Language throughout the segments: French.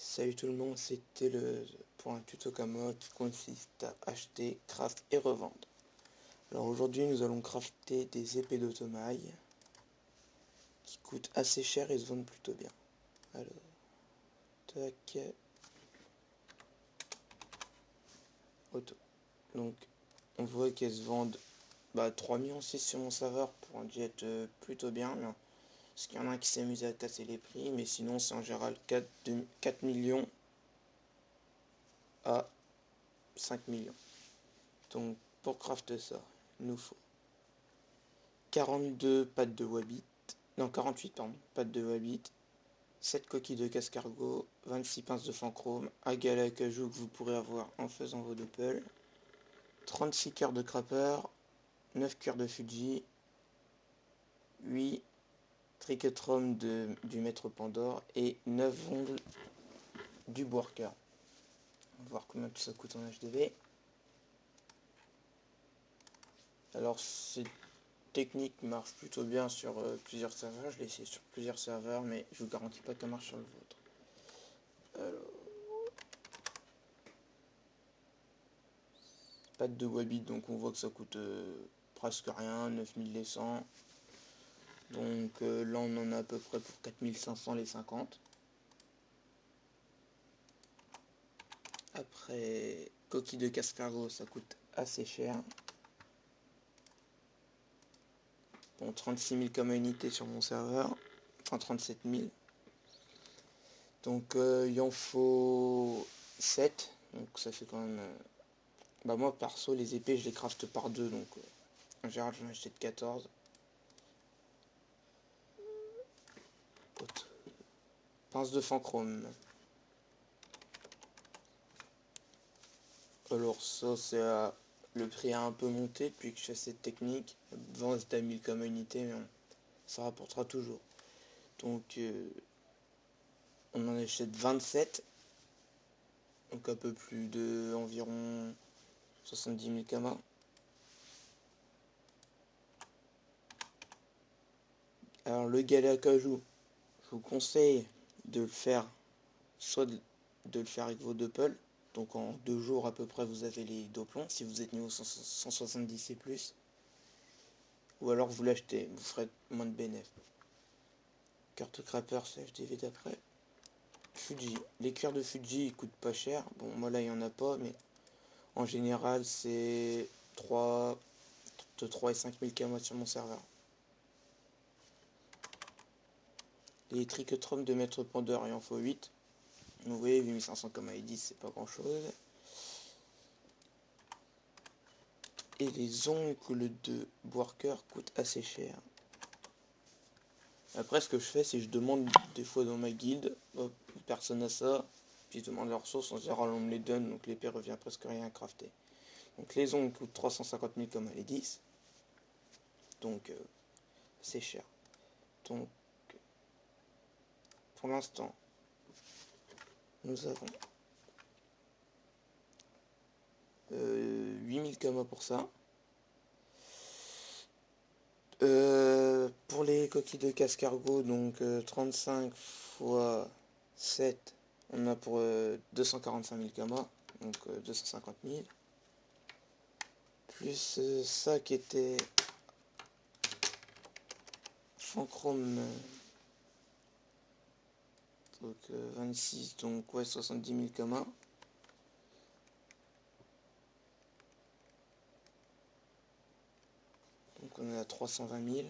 Salut tout le monde, c'était pour un tuto Kama qui consiste à acheter, craft et revendre. Alors aujourd'hui nous allons crafter des épées d'automaille qui coûtent assez cher et se vendent plutôt bien. Alors, tac, auto. Donc on voit qu'elles se vendent 3,6 millions sur mon serveur pour un jet plutôt bien. Parce qu'il y en a un qui s'amuse à casser les prix, mais sinon c'est en général 4 millions à 5 millions. Donc pour crafter ça, il nous faut 42 pattes de wabbit, non 48 pardon, pattes de wabbit, 7 coquilles de cascargot, 26 pinces de fanchrome, un galet à cajou que vous pourrez avoir en faisant vos doppels, 36 cœurs de crapper, 9 cœurs de Fuji, 8 trichotrum du maître Pandore et 9 ongles du worker. On va voir combien tout ça coûte en HDV. Alors cette technique marche plutôt bien sur plusieurs serveurs, je l'ai essayé sur plusieurs serveurs mais je vous garantis pas qu'elle marche sur le vôtre. Alors, patte de wabbit, donc on voit que ça coûte presque rien, 9200. Donc là on en a à peu près pour 4500 les 50. Après, coquille de cascargot, ça coûte assez cher. Bon, 36 000 comme unité sur mon serveur, enfin 37 000. Donc il en faut 7, donc ça fait quand même... moi perso les épées je les crafte par 2, donc en général j'en achète 14. Pince de fanchrome. Alors ça c'est le prix a un peu monté depuis que je fais cette technique. Avant c'était à 1000 comme unité, mais ça rapportera toujours. Donc on en achète 27. Donc un peu plus de environ 70 000 kamas. Alors le galet à cajou, je vous conseille de le faire, soit de le faire avec vos doppels. Donc en 2 jours à peu près vous avez les doplons si vous êtes niveau 170 et plus. Ou alors vous l'achetez, vous ferez moins de bénéfices. Carte crapper, c'est HDV d'après. Fuji. Les cuirs de Fuji ils coûtent pas cher. Bon moi là il y en a pas, mais en général c'est 3 de 3 et 5 000 kamas sur mon serveur. Les trichotrum de maître Pandore, il en faut 8. Vous voyez 8500 kamas et 10 c'est pas grand chose. Et les ongles de worker coûtent assez cher. Après ce que je fais c'est que je demande des fois dans ma guilde, personne n'a ça, puis je demande leurs ressources, en général on me les donne, donc l'épée revient presque rien à crafter. Donc les ongles coûtent 350 000 comme les 10, donc c'est cher. Donc pour l'instant nous avons 8000 kamas pour ça. Pour les coquilles de cascargot, donc 35 x 7, on a pour 245 000 kamas, donc 250 000. Plus ça qui était fanchrome, donc 26, donc ouais 70 000 kamas. Donc on est à 320 000.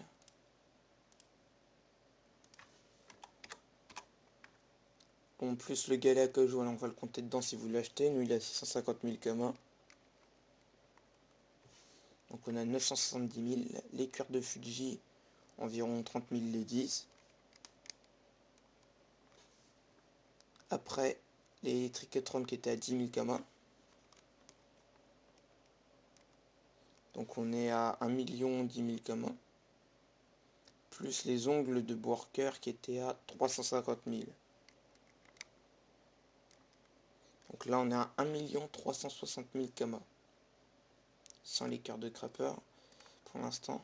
Bon, plus le galet à cajou, on va le compter dedans si vous l'achetez. Nous il a 650 000 kamas. Donc on a 970 000. Les cuirs de Fuji, environ 30 000 les 10. Après, les trichotrum qui étaient à 10 000 kamas. Donc on est à 1 million 10 000 kamas. Plus les ongles de worker qui étaient à 350 000. Donc là on est à 1 360 000 kamas. Sans les cœurs de crapper pour l'instant.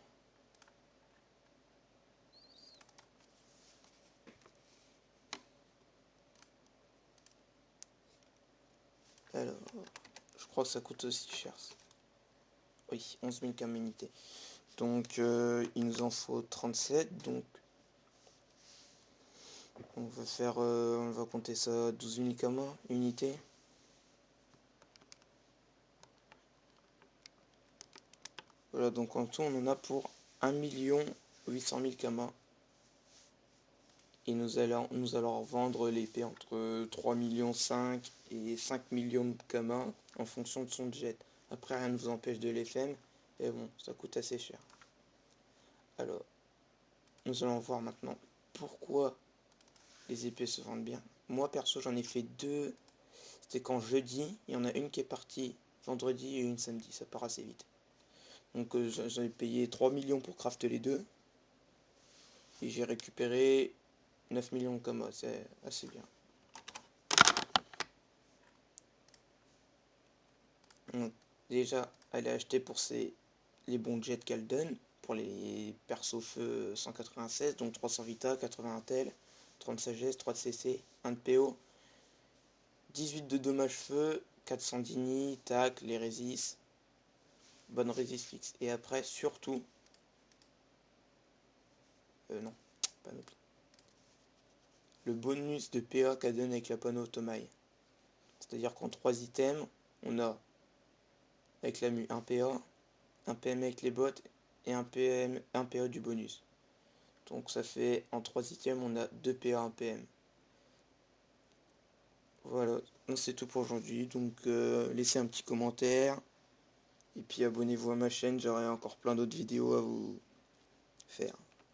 Alors, je crois que ça coûte aussi cher. Oui, 11 000 camas unités. Donc, il nous en faut 37. Donc, on va faire, on va compter ça 12 000 camas unités. Voilà, donc en tout, on en a pour 1 800 000 camas. Et nous allons vendre l'épée entre 3,5 millions et 5 millions de kamas en fonction de son jet. Après, rien ne vous empêche de les faire, mais bon, ça coûte assez cher. Alors, nous allons voir maintenant pourquoi les épées se vendent bien. Moi, perso, j'en ai fait deux. C'était quand jeudi, il y en a une qui est partie vendredi et une samedi, ça part assez vite. Donc, j'en ai payé 3 millions pour crafter les deux. Et j'ai récupéré 9 millions de kamas, c'est assez bien. Donc, déjà, elle a acheté pour les bons jets qu'elle donne, pour les persos feu 196, donc 300 Vita, 80 Intel, 30 sagesse, 3 de CC, 1 de PO, 18 de dommage feu, 410 ni, tac, les résist, bonne résist fixe. Et après, surtout, non, pas non plus. Le bonus de PA qu'elle donne avec la panneau Tomaï. C'est-à-dire qu'en 3 items, on a avec la mu 1 PA, un PM avec les bots et un PA du bonus. Donc ça fait en 3 items on a 2 PA 1 PM. Voilà, c'est tout pour aujourd'hui. Donc laissez un petit commentaire. Et puis abonnez-vous à ma chaîne, j'aurai encore plein d'autres vidéos à vous faire.